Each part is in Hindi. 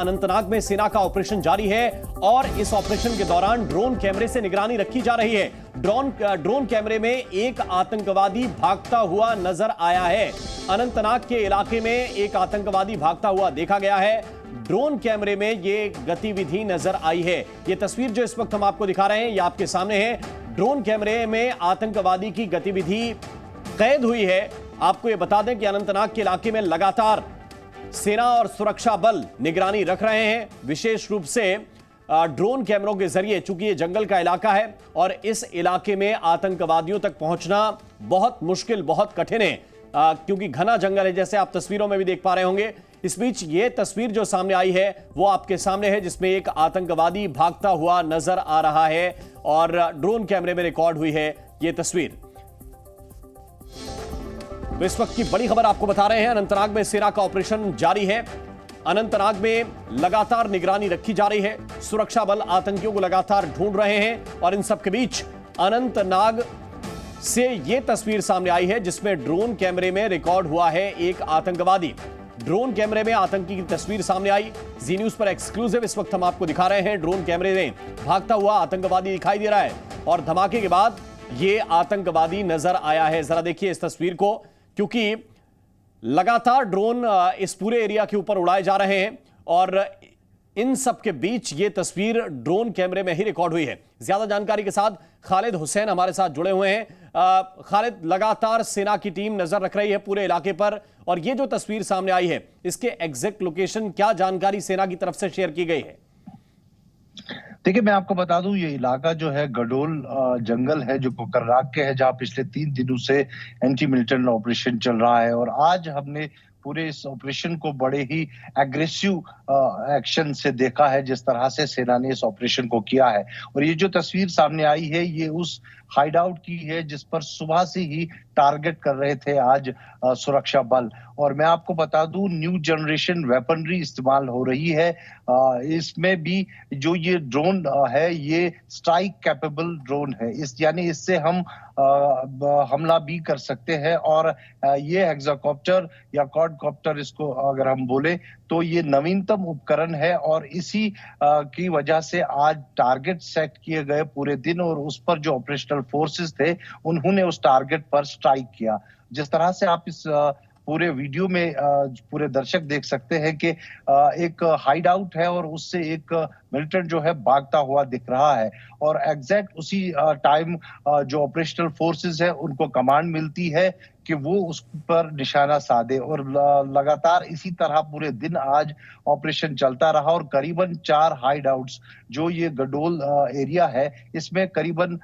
अनंतनाग में सेना का ऑपरेशन जारी है और इस ऑपरेशन के दौरान ड्रोन कैमरे से निगरानी रखी जा रही है। ड्रोन कैमरे में एक आतंकवादी भागता हुआ नजर आया है। अनंतनाग के इलाके में एक आतंकवादी भागता हुआ देखा गया है। ड्रोन कैमरे में ये गतिविधि नजर आई है। ये तस्वीर जो इस वक्त हम आपको दिखा रहे हैं, ये आपके सामने है। ड्रोन कैमरे में आतंकवादी की गतिविधि कैद हुई है। आपको ये बता दें कि अनंतनाग के इलाके में लगातार सेना और सुरक्षा बल निगरानी रख रहे हैं, विशेष रूप से ड्रोन कैमरों के जरिए। चूंकि ये जंगल का इलाका है और इस इलाके में आतंकवादियों तक पहुंचना बहुत मुश्किल, बहुत कठिन है, क्योंकि घना जंगल है, जैसे आप तस्वीरों में भी देख पा रहे होंगे। इस बीच ये तस्वीर जो सामने आई है वो आपके सामने है, जिसमें एक आतंकवादी भागता हुआ नजर आ रहा है और ड्रोन कैमरे में रिकॉर्ड हुई है ये तस्वीर। तो इस वक्त की बड़ी खबर आपको बता रहे हैं, अनंतनाग में सेना का ऑपरेशन जारी है। अनंतनाग में लगातार निगरानी रखी जा रही है। सुरक्षा बल आतंकियों को लगातार ढूंढ रहे हैं और इन सब के बीच अनंतनाग से यह तस्वीर सामने आई है, जिसमें ड्रोन कैमरे में रिकॉर्ड हुआ है एक आतंकवादी। ड्रोन कैमरे में आतंकी की तस्वीर सामने आई। जी न्यूज पर एक्सक्लूसिव इस वक्त हम आपको दिखा रहे हैं। ड्रोन कैमरे में भागता हुआ आतंकवादी दिखाई दे रहा है और धमाके के बाद यह आतंकवादी नजर आया है। जरा देखिए इस तस्वीर को, क्योंकि लगातार ड्रोन इस पूरे एरिया के ऊपर उड़ाए जा रहे हैं और इन सब के बीच ये तस्वीर ड्रोन कैमरे में ही रिकॉर्ड हुई है। ज्यादा जानकारी के साथ खालिद हुसैन हमारे साथ जुड़े हुए हैं। खालिद, लगातार सेना की टीम नजर रख रही है पूरे इलाके पर और ये जो तस्वीर सामने आई है, इसके एग्जैक्ट लोकेशन, क्या जानकारी सेना की तरफ से शेयर की गई है? देखिए, मैं आपको बता दूं, ये इलाका जो है गडोल जंगल है, जो कोकर्राग के है, जहां पिछले 3 दिनों से एंटी मिलिटेंट ऑपरेशन चल रहा है। और आज हमने पूरे इस ऑपरेशन को बड़े ही एग्रेसिव एक्शन से देखा है, जिस तरह से सेना ने इस ऑपरेशन को किया है। और ये जो तस्वीर सामने आई है, ये उस हाइड आउट की है जिस पर सुबह से ही टारगेट कर रहे थे आज सुरक्षा बल। और मैं आपको बता दूं, न्यू जनरेशन वेपनरी इस्तेमाल हो रही है। इसमें भी जो ये ड्रोन है, ये स्ट्राइक कैपेबल ड्रोन है। यानी इससे हम हमला भी कर सकते हैं। और ये हेक्साकॉप्टर या क्वाडकॉप्टर, इसको अगर हम बोले तो ये नवीनतम उपकरण है और इसी की वजह से आज टारगेट सेट किए गए पूरे दिन और उस पर जो ऑपरेशनल फोर्सेस थे उन्होंने उस टारगेट पर स्ट्राइक किया। जिस तरह से आप इस पूरे वीडियो में पूरे दर्शक देख सकते हैं कि एक हाइड आउट है और उससे एक मिलिटेंट जो है भागता हुआ दिख रहा है। और एग्जैक्ट उसी टाइम जो ऑपरेशनल फोर्सेस है उनको कमांड मिलती है कि वो उस पर निशाना साधे। और लगातार इसी तरह पूरे दिन आज ऑपरेशन चलता रहा और करीबन 4 हाइड आउट्स, जो ये गडोल एरिया है, इसमें करीबन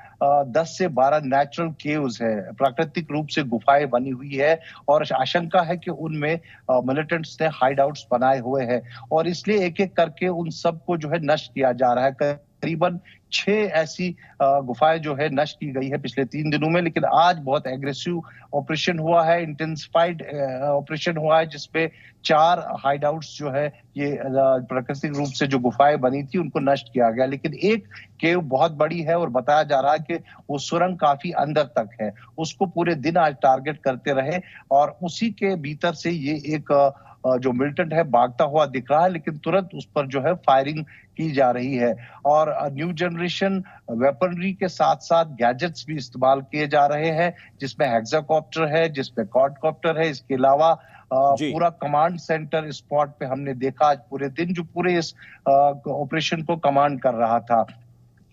10 से 12 नेचुरल केव्स है, प्राकृतिक रूप से गुफाएं बनी हुई है। और आशंका है कि उनमें मिलिटेंट्स ने हाइड आउट्स बनाए हुए हैं और इसलिए एक एक करके उन सबको जो है नष्ट किया जा रहा है। करीबन 6 ऐसी गुफाएं जो है नष्ट की गई है पिछले 3 दिनों में। लेकिन आज बहुत एग्रेसिव ऑपरेशन हुआ है, इंटेंसिफाइड ऑपरेशन हुआ है, जिसपे 4 हाइड आउट्स जो है, ये प्राकृतिक रूप से जो गुफाएं बनी थी उनको नष्ट किया गया। लेकिन एक केव बहुत बड़ी है और बताया जा रहा है कि वो सुरंग काफी अंदर तक है, उसको पूरे दिन आज टारगेट करते रहे और उसी के भीतर से ये एक जो मिलिटेंट है भागता हुआ दिख रहा है। लेकिन तुरंत उस पर जो है फायरिंग की जा रही है। और न्यू जनरेशन वेपनरी के साथ साथ गैजेट्स भी इस्तेमाल किए जा रहे हैं, जिसमें हेक्साकॉप्टर है, जिसमें क्वाडकॉप्टर है। इसके अलावा पूरा कमांड सेंटर स्पॉट पे हमने देखा आज पूरे दिन, जो पूरे इस ऑपरेशन को कमांड कर रहा था।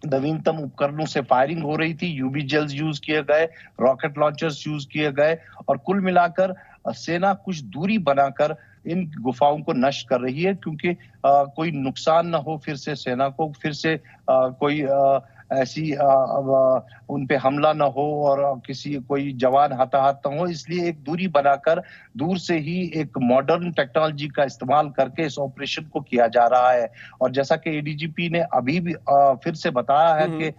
नवीनतम उपकरणों से फायरिंग हो रही थी, यूबी जेल्स यूज किए गए, रॉकेट लॉन्चर्स यूज किए गए और कुल मिलाकर सेना कुछ दूरी बनाकर इन गुफाओं को नष्ट कर रही है, क्योंकि कोई नुकसान ना हो, फिर से सेना को फिर से कोई ऐसी उन पे हमला ना हो और कोई जवान हताहत ना हो। इसलिए एक दूरी बनाकर दूर से ही एक मॉडर्न टेक्नोलॉजी का इस्तेमाल करके इस ऑपरेशन को किया जा रहा है। और जैसा कि एडीजीपी ने अभी भी फिर से बताया है कि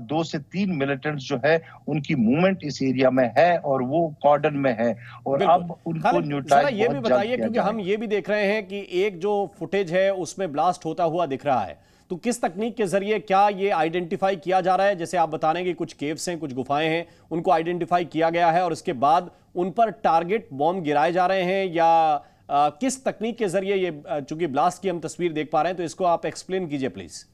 2 से 3 मिलिटेंट्स जो है उनकी मूवमेंट इस एरिया में है और वो कॉर्डन में है और अब उनको न्यूट्रलाइज ये भी बताइए, क्योंकि हम ये भी देख रहे हैं कि एक जो फुटेज है उसमें ब्लास्ट होता हुआ दिख रहा है, तो किस तकनीक के जरिए क्या ये आइडेंटिफाई किया जा रहा है? जैसे आप बता रहे हैं कि कुछ केव्स हैं, कुछ गुफाएं हैं, उनको आइडेंटिफाई किया गया है और उसके बाद उन पर टारगेट बॉम्ब गिराए जा रहे हैं या किस तकनीक के जरिए ये चूंकि ब्लास्ट की हम तस्वीर देख पा रहे हैं, तो इसको आप एक्सप्लेन कीजिए प्लीज।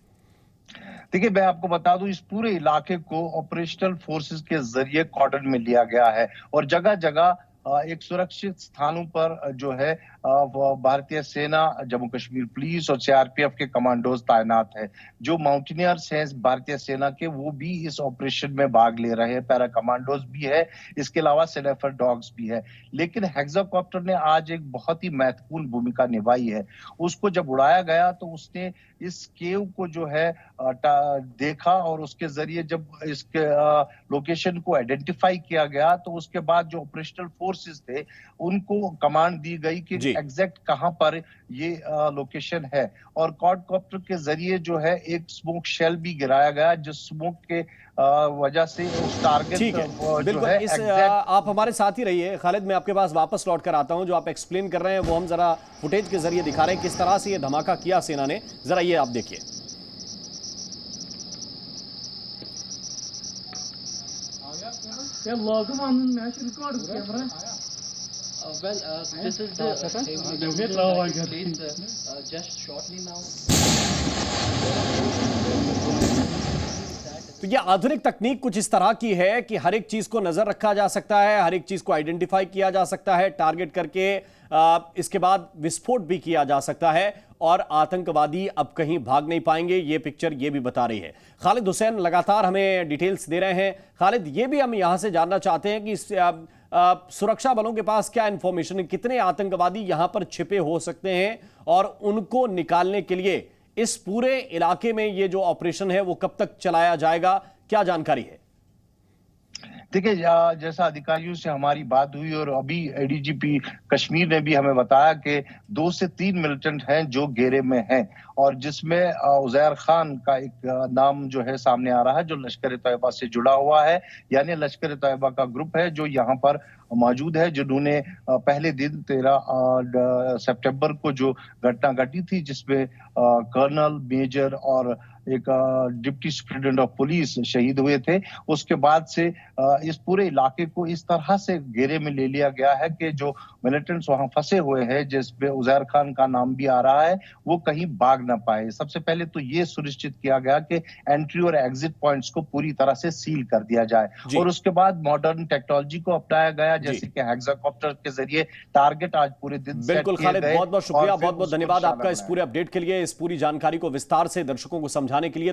देखिए, मैं आपको बता दूं, इस पूरे इलाके को ऑपरेशनल फोर्सेस के जरिए कॉर्डन में लिया गया है और जगह जगह एक सुरक्षित स्थानों पर जो है वो भारतीय सेना, जम्मू कश्मीर पुलिस और सीआरपीएफ के कमांडोज तैनात है। जो माउंटेनियर्स हैं भारतीय सेना के, वो भी इस ऑपरेशन में भाग ले रहे हैं। पैरा कमांडोज भी है, इसके अलावा स्नाइपर डॉग्स भी है। लेकिन हेक्साकॉप्टर ने आज एक बहुत ही महत्वपूर्ण भूमिका निभाई है। उसको जब उड़ाया गया तो उसने इस केव को जो है देखा और उसके जरिए जब इसके लोकेशन को आइडेंटिफाई किया गया तो उसके बाद जो ऑपरेशनल फोर्सेस थे उनको कमांड दी गई कि एग्जैक्ट कहां पर ये लोकेशन है और क्वाडकॉप्टर के जरिए जो है एक स्मोक शेल भी गिराया गया, जिस स्मोक के वजह से उस टारगेट बिल्कुल आप हमारे साथ ही रहिए खालिद, मैं आपके पास वापस लौट कर आता हूं। जो आप एक्सप्लेन कर रहे हैं वो हम जरा फुटेज के जरिए दिखा रहे हैं किस तरह से ये धमाका किया सेना ने, जरा ये आप देखिए। This is the just shortly now. तो ये आधुनिक तकनीक कुछ इस तरह की है कि हर एक चीज को नजर रखा जा सकता है, हर एक चीज को आइडेंटिफाई किया जा सकता है, टारगेट करके इसके बाद विस्फोट भी किया जा सकता है और आतंकवादी अब कहीं भाग नहीं पाएंगे। ये पिक्चर ये भी बता रही है। खालिद हुसैन लगातार हमें डिटेल्स दे रहे हैं। खालिद, ये भी हम यहां से जानना चाहते हैं कि सुरक्षा बलों के पास क्या इंफॉर्मेशन है, कितने आतंकवादी यहां पर छिपे हो सकते हैं और उनको निकालने के लिए इस पूरे इलाके में ये जो ऑपरेशन है वो कब तक चलाया जाएगा, क्या जानकारी है? देखिए, जैसा अधिकारियों से हमारी बात हुई और अभी एडीजीपी कश्मीर ने भी हमें बताया कि 2 से 3 मिलिटेंट हैं जो घेरे में हैं और जिसमें उजैर खान का एक नाम जो है सामने आ रहा है जो लश्कर तैयबा से जुड़ा हुआ है। यानी लश्कर तैयबा का ग्रुप है जो यहाँ पर मौजूद है, जिन्होंने पहले दिन 13 सितंबर को जो घटना घटी थी जिसमें कर्नल, मेजर और एक डिप्टी सुप्रिंटेंडेंट ऑफ पुलिस शहीद हुए थे, उसके बाद से इस पूरे इलाके को इस तरह से घेरे में ले लिया गया है कि जो मिलिटेंट्स वहां फंसे हुए हैं जिसमें उजैर खान का नाम भी आ रहा है, वो कहीं भाग ना पाए। सबसे पहले तो ये सुनिश्चित किया गया कि एंट्री और एग्जिट पॉइंट्स को पूरी तरह से सील कर दिया जाए और उसके बाद मॉडर्न टेक्नोलॉजी को अपनाया गया, जैसे कि हेक्साकॉप्टर के जरिए टारगेट आज पूरे दिन बिल्कुल खालिद, बहुत बहुत शुक्रिया, बहुत बहुत धन्यवाद आपका इस पूरे अपडेट के लिए, इस पूरी जानकारी को विस्तार से दर्शकों को समझाने के लिए।